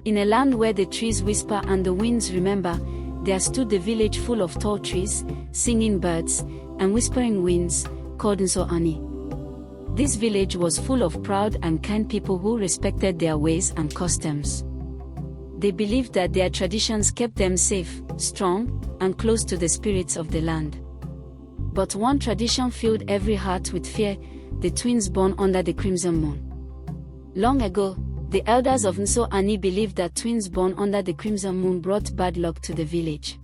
In a land where the trees whisper and the winds remember, there stood a village full of tall trees, singing birds, and whispering winds, called Nsoani. This village was full of proud and kind people who respected their ways and customs. They believed that their traditions kept them safe, strong, and close to the spirits of the land. But one tradition filled every heart with fear: the twins born under the crimson moon. Long ago, the elders of Nsoani believed that twins born under the crimson moon brought bad luck to the village.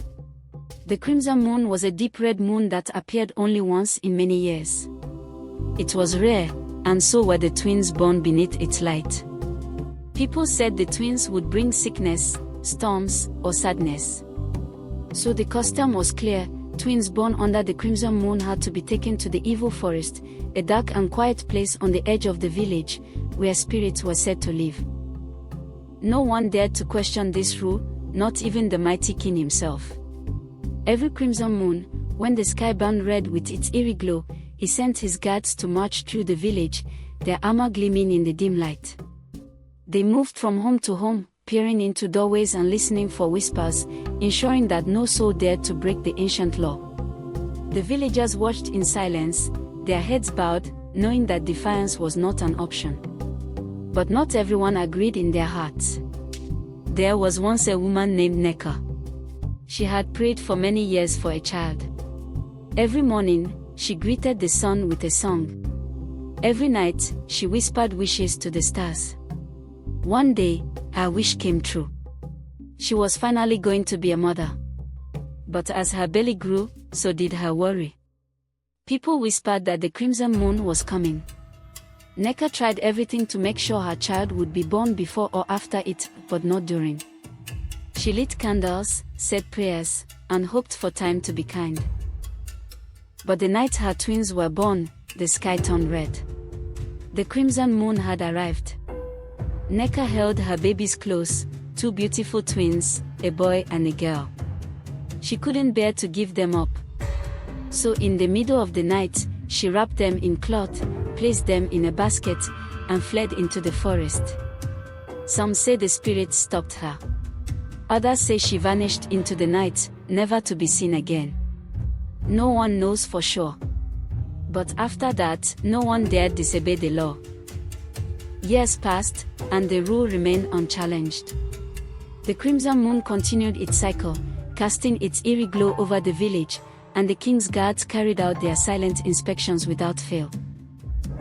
The crimson moon was a deep red moon that appeared only once in many years. It was rare, and so were the twins born beneath its light. People said the twins would bring sickness, storms, or sadness. So the custom was clear: twins born under the crimson moon had to be taken to the evil forest, a dark and quiet place on the edge of the village, where spirits were said to live. No one dared to question this rule, not even the mighty king himself. Every crimson moon, when the sky burned red with its eerie glow, he sent his guards to march through the village, their armor gleaming in the dim light. They moved from home to home, peering into doorways and listening for whispers, ensuring that no soul dared to break the ancient law. The villagers watched in silence, their heads bowed, knowing that defiance was not an option. But not everyone agreed in their hearts. There was once a woman named Neka. She had prayed for many years for a child. Every morning, she greeted the sun with a song. Every night, she whispered wishes to the stars. One day, her wish came true. She was finally going to be a mother. But as her belly grew, so did her worry. People whispered that the crimson moon was coming. Neka tried everything to make sure her child would be born before or after it, but not during. She lit candles, said prayers, and hoped for time to be kind. But the night her twins were born, the sky turned red. The crimson moon had arrived. Neka held her babies close, two beautiful twins, a boy and a girl. She couldn't bear to give them up. So in the middle of the night, she wrapped them in cloth, placed them in a basket, and fled into the forest. Some say the spirits stopped her. Others say she vanished into the night, never to be seen again. No one knows for sure. But after that, no one dared disobey the law. Years passed, and the rule remained unchallenged. The crimson moon continued its cycle, casting its eerie glow over the village, and the king's guards carried out their silent inspections without fail.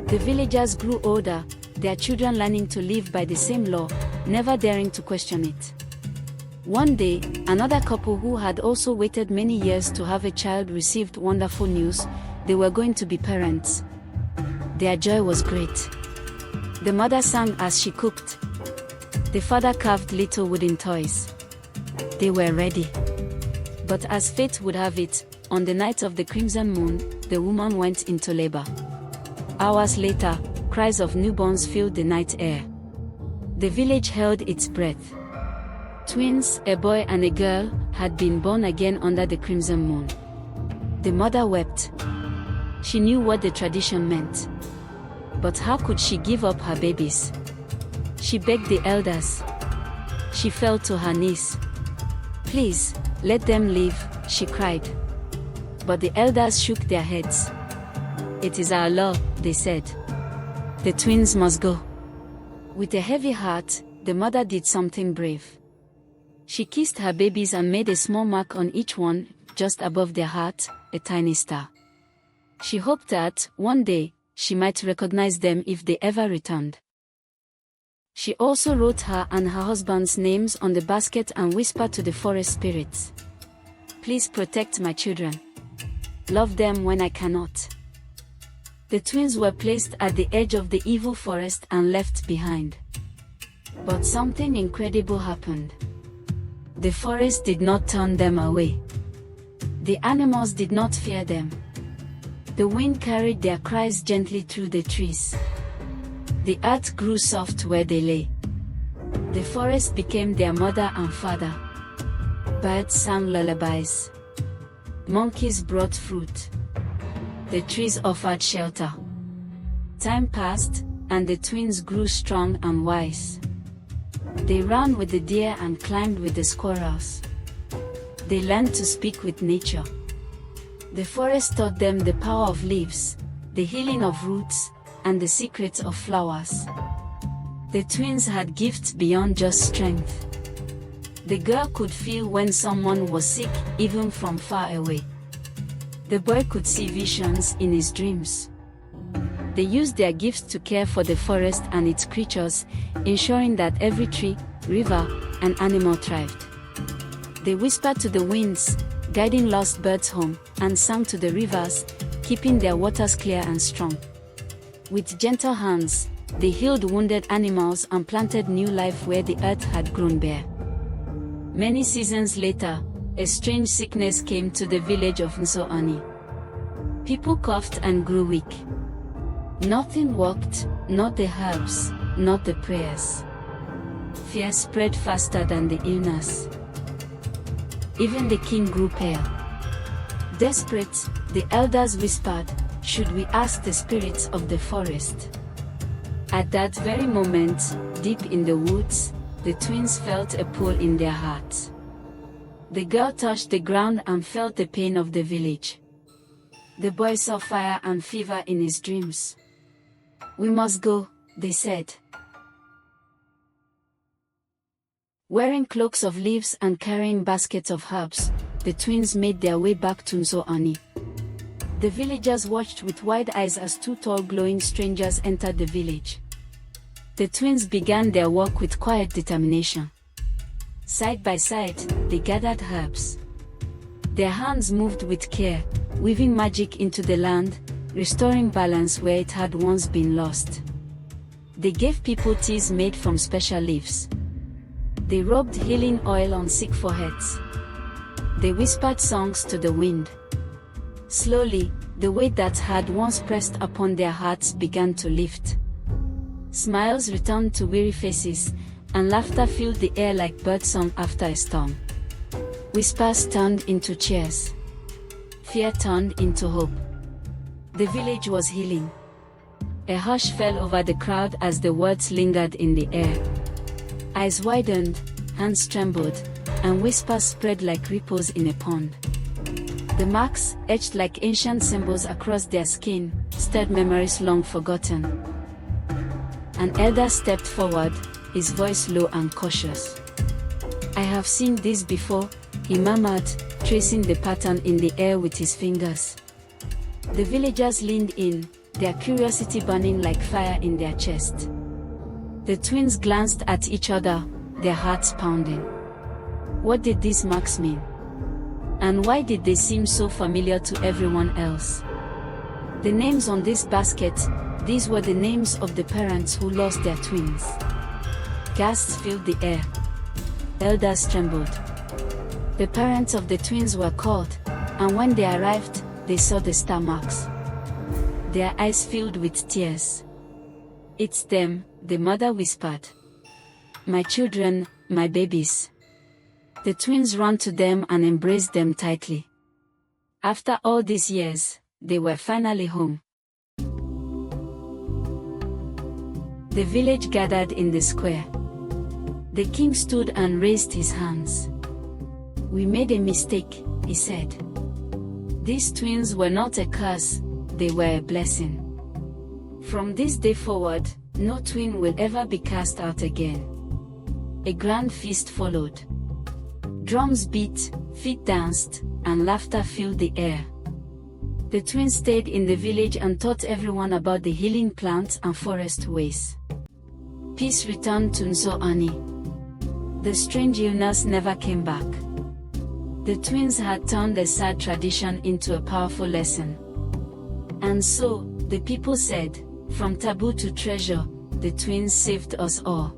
The villagers grew older, their children learning to live by the same law, never daring to question it. One day, another couple who had also waited many years to have a child received wonderful news: they were going to be parents. Their joy was great. The mother sang as she cooked. The father carved little wooden toys. They were ready. But as fate would have it, on the night of the crimson moon, the woman went into labor. Hours later, cries of newborns filled the night air. The village held its breath. Twins, a boy and a girl, had been born again under the crimson moon. The mother wept. She knew what the tradition meant. But how could she give up her babies? She begged the elders. She fell to her knees. "Please, let them live," she cried. But the elders shook their heads. "It is our law," they said. "The twins must go." With a heavy heart, the mother did something brave. She kissed her babies and made a small mark on each one, just above their heart, a tiny star. She hoped that, one day, she might recognize them if they ever returned. She also wrote her and her husband's names on the basket and whispered to the forest spirits, "Please protect my children. Love them when I cannot." The twins were placed at the edge of the evil forest and left behind. But something incredible happened. The forest did not turn them away. The animals did not fear them. The wind carried their cries gently through the trees. The earth grew soft where they lay. The forest became their mother and father. Birds sang lullabies. Monkeys brought fruit. The trees offered shelter. Time passed, and the twins grew strong and wise. They ran with the deer and climbed with the squirrels. They learned to speak with nature. The forest taught them the power of leaves, the healing of roots, and the secrets of flowers. The twins had gifts beyond just strength. The girl could feel when someone was sick, even from far away. The boy could see visions in his dreams. They used their gifts to care for the forest and its creatures, ensuring that every tree, river, and animal thrived. They whispered to the winds, guiding lost birds home, and sang to the rivers, keeping their waters clear and strong. With gentle hands, they healed wounded animals and planted new life where the earth had grown bare. Many seasons later, a strange sickness came to the village of Nsoani. People coughed and grew weak. Nothing worked, not the herbs, not the prayers. Fear spread faster than the illness. Even the king grew pale. Desperate, the elders whispered, "Should we ask the spirits of the forest?" At that very moment, deep in the woods, the twins felt a pull in their hearts. The girl touched the ground and felt the pain of the village. The boy saw fire and fever in his dreams. "We must go," they said. Wearing cloaks of leaves and carrying baskets of herbs, the twins made their way back to Nsoani. The villagers watched with wide eyes as two tall glowing strangers entered the village. The twins began their work with quiet determination. Side by side, they gathered herbs. Their hands moved with care, weaving magic into the land, restoring balance where it had once been lost. They gave people teas made from special leaves. They rubbed healing oil on sick foreheads. They whispered songs to the wind. Slowly, the weight that had once pressed upon their hearts began to lift. Smiles returned to weary faces, and laughter filled the air like birdsong after a storm. Whispers turned into cheers. Fear turned into hope. The village was healing. A hush fell over the crowd as the words lingered in the air. Eyes widened, hands trembled, and whispers spread like ripples in a pond. The marks, etched like ancient symbols across their skin, stirred memories long forgotten. An elder stepped forward, his voice low and cautious. "I have seen this before," he murmured, tracing the pattern in the air with his fingers. The villagers leaned in, their curiosity burning like fire in their chest. The twins glanced at each other, their hearts pounding. What did these marks mean? And why did they seem so familiar to everyone else? The names on this basket, these were the names of the parents who lost their twins. Gasps filled the air. Elders trembled. The parents of the twins were called, and when they arrived, they saw the star marks. Their eyes filled with tears. "It's them," the mother whispered. "My children, my babies." The twins ran to them and embraced them tightly. After all these years, they were finally home. The village gathered in the square. The king stood and raised his hands. "We made a mistake," he said. These twins were not a curse, they were a blessing. From this day forward, no twin will ever be cast out again. A grand feast followed. Drums beat, feet danced, and laughter filled the air. The twins stayed in the village and taught everyone about the healing plants and forest ways. Peace returned to Nsoani. The strange illness never came back. The twins had turned a sad tradition into a powerful lesson. And so, the people said, from taboo to treasure, the twins saved us all.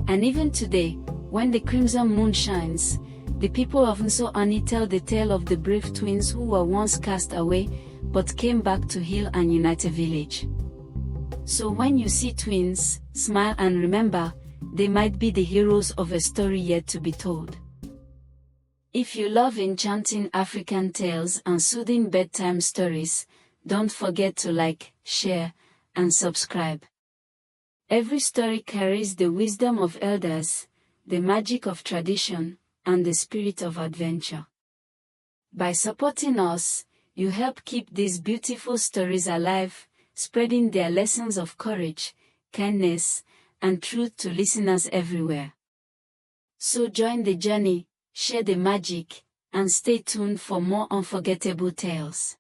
And even today, when the crimson moon shines, the people of Nsoani tell the tale of the brave twins who were once cast away, but came back to heal and unite a village. So when you see twins, smile and remember, they might be the heroes of a story yet to be told. If you love enchanting African tales and soothing bedtime stories, don't forget to like, share, and subscribe. Every story carries the wisdom of elders, the magic of tradition, and the spirit of adventure. By supporting us, you help keep these beautiful stories alive, spreading their lessons of courage, kindness, and truth to listeners everywhere. So join the journey, share the magic, and stay tuned for more unforgettable tales.